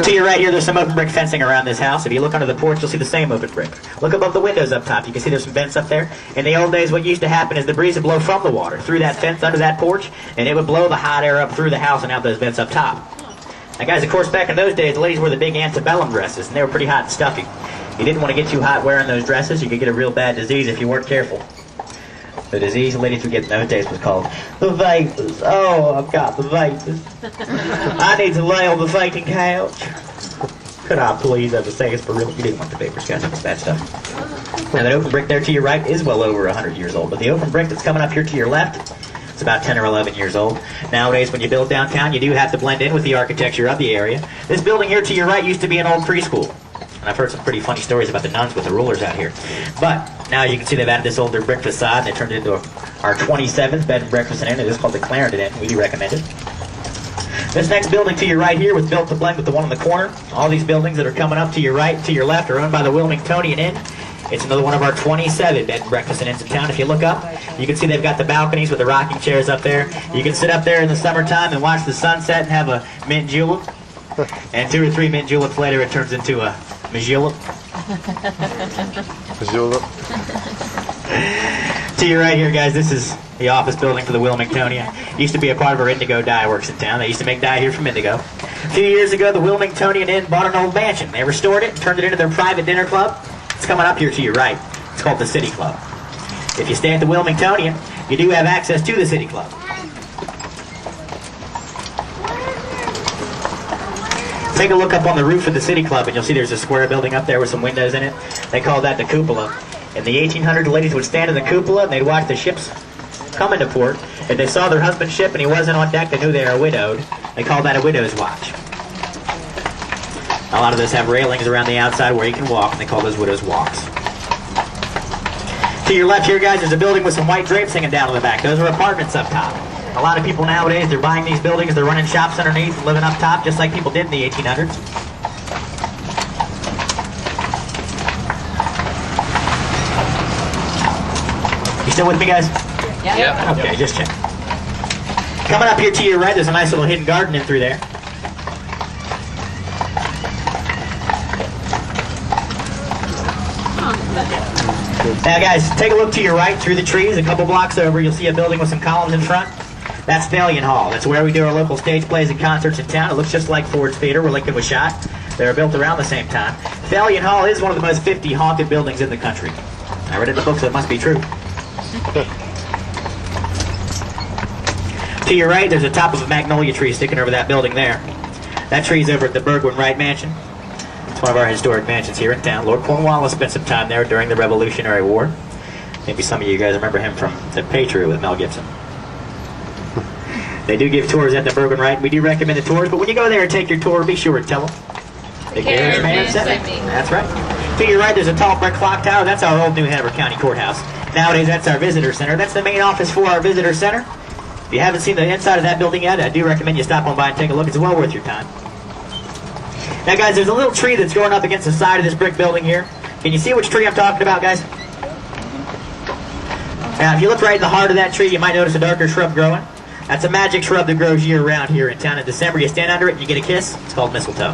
To your right here, there's some open brick fencing around this house. If you look under the porch, you'll see the same open brick. Look above the windows up top. You can see there's some vents up there. In the old days, what used to happen is the breeze would blow from the water through that fence under that porch, and it would blow the hot air up through the house and out those vents up top. Now, guys, of course, back in those days, the ladies wore the big antebellum dresses, and they were pretty hot and stuffy. You didn't want to get too hot wearing those dresses. You could get a real bad disease if you weren't careful. The disease the ladies would get in those days was called the vapors. Oh, I've got the vapors. I need to lay on the fainting couch. Could I please have a second for real? You didn't want the vapors, guys. That was bad stuff. Now, that open brick there to your right is well over 100 years old. But the open brick that's coming up here to your left, it's about 10 or 11 years old. Nowadays, when you build downtown, you do have to blend in with the architecture of the area. This building here to your right used to be an old preschool. And I've heard some pretty funny stories about the nuns with the rulers out here. But now you can see they've added this older brick facade, and they turned it into our 27th bed and breakfast inn. It is called the Clarendon Inn. We do recommend it. This next building to your right here was built to blend with the one on the corner. All these buildings that are coming up to your right and to your left are owned by the Wilmingtonian Inn. It's another one of our 27 bed and breakfast inns in town. If you look up, you can see they've got the balconies with the rocking chairs up there. You can sit up there in the summertime and watch the sunset and have a mint julep. And 2 or 3 mint juleps later, it turns into a julep. To your right here, guys, this is the office building for the Wilmingtonian. It used to be a part of our Indigo Dye Works in town. They used to make dye here from indigo. A few years ago, the Wilmingtonian Inn bought an old mansion. They restored it and turned it into their private dinner club. It's coming up here to your right. It's called the City Club. If you stay at the Wilmingtonian, you do have access to the City Club. Take a look up on the roof of the City Club, and you'll see there's a square building up there with some windows in it. They call that the cupola. In the 1800s, the ladies would stand in the cupola, and they'd watch the ships come into port. If they saw their husband's ship and he wasn't on deck, they knew they were widowed. They called that a widow's watch. A lot of those have railings around the outside where you can walk, and they call those widow's walks. To your left here, guys, there's a building with some white drapes hanging down on the back. Those are apartments up top. A lot of people nowadays, they're buying these buildings, they're running shops underneath, and living up top, just like people did in the 1800s. You still with me, guys? Yeah. Okay, just check. Coming up here to your right, there's a nice little hidden garden in through there. Now, guys, take a look to your right through the trees. A couple blocks over, you'll see a building with some columns in front. That's Thalian Hall. That's where we do our local stage plays and concerts in town. It looks just like Ford's Theater, where Lincoln was shot. They were built around the same time. Thalian Hall is one of the most 50 haunted buildings in the country. I read it in the book, so it must be true. To your right, there's the top of a magnolia tree sticking over that building there. That tree's over at the Burgwin Wright Mansion. It's one of our historic mansions here in town. Lord Cornwallis spent some time there during the Revolutionary War. Maybe some of you guys remember him from The Patriot with Mel Gibson. They do give tours at the Burgwin Wright. We do recommend the tours, but when you go there and take your tour, be sure to tell them. The carriage man sent me. That's right. To your right, there's a tall brick clock tower. That's our old New Hanover County Courthouse. Nowadays, that's our visitor center. That's the main office for our visitor center. If you haven't seen the inside of that building yet, I do recommend you stop on by and take a look. It's well worth your time. Now, guys, there's a little tree that's growing up against the side of this brick building here. Can you see which tree I'm talking about, guys? Now, if you look right in the heart of that tree, you might notice a darker shrub growing. That's a magic shrub that grows year-round here in town. In December, you stand under it and you get a kiss. It's called mistletoe.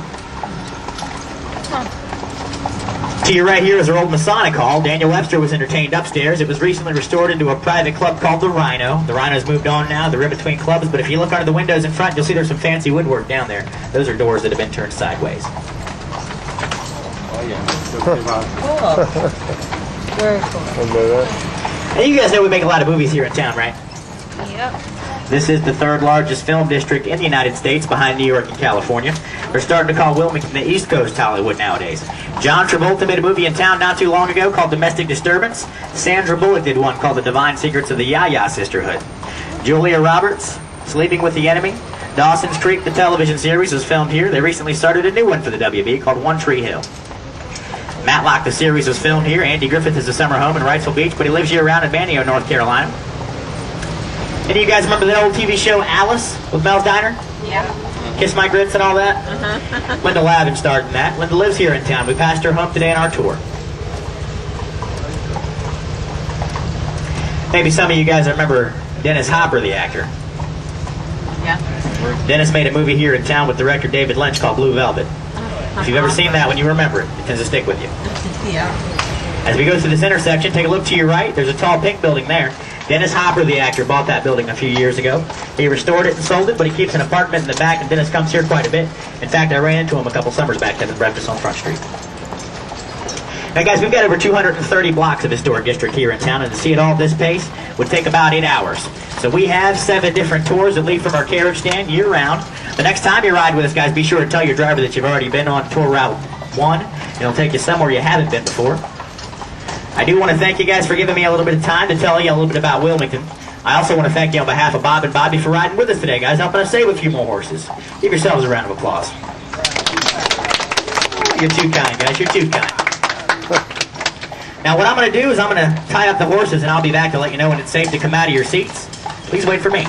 To your right here is our old Masonic Hall. Daniel Webster was entertained upstairs. It was recently restored into a private club called the Rhino. The Rhino's moved on now. They're in between clubs, but if you look under the windows in front, you'll see there's some fancy woodwork down there. Those are doors that have been turned sideways. Oh, yeah. Cool. Very cool. And you guys know we make a lot of movies here in town, right? Yep. This is the third largest film district in the United States behind New York and California. They're starting to call Wilmington the East Coast Hollywood nowadays. John Travolta made a movie in town not too long ago called Domestic Disturbance. Sandra Bullock did one called The Divine Secrets of the Yaya Sisterhood. Julia Roberts, Sleeping with the Enemy. Dawson's Creek, the television series, was filmed here. They recently started a new one for the WB called One Tree Hill. Matlock, the series, was filmed here. Andy Griffith is a summer home in Wrightsville Beach, but he lives year-round in Manio, North Carolina. Any of you guys remember that old TV show Alice with Mel's Diner? Yeah. Kiss My Grits and all that? Linda Loudon starred in that. Linda lives here in town. We passed her home today on our tour. Maybe some of you guys remember Dennis Hopper, the actor. Yeah. Dennis made a movie here in town with director David Lynch called Blue Velvet. If you've ever seen that one, you remember it. It tends to stick with you. Yeah. As we go through this intersection, take a look to your right. There's a tall pink building there. Dennis Hopper, the actor, bought that building a few years ago. He restored it and sold it, but he keeps an apartment in the back, and Dennis comes here quite a bit. In fact, I ran into him a couple summers back having breakfast on Front Street. Now, guys, we've got over 230 blocks of historic district here in town, and to see it all at this pace would take about 8 hours. So we have 7 different tours that leave from our carriage stand year-round. The next time you ride with us, guys, be sure to tell your driver that you've already been on Tour Route 1, and it'll take you somewhere you haven't been before. I do want to thank you guys for giving me a little bit of time to tell you a little bit about Wilmington. I also want to thank you on behalf of Bob and Bobby for riding with us today, guys, helping us save a few more horses. Give yourselves a round of applause. You're too kind, guys. You're too kind. Now, what I'm going to do is I'm going to tie up the horses, and I'll be back to let you know when it's safe to come out of your seats. Please wait for me.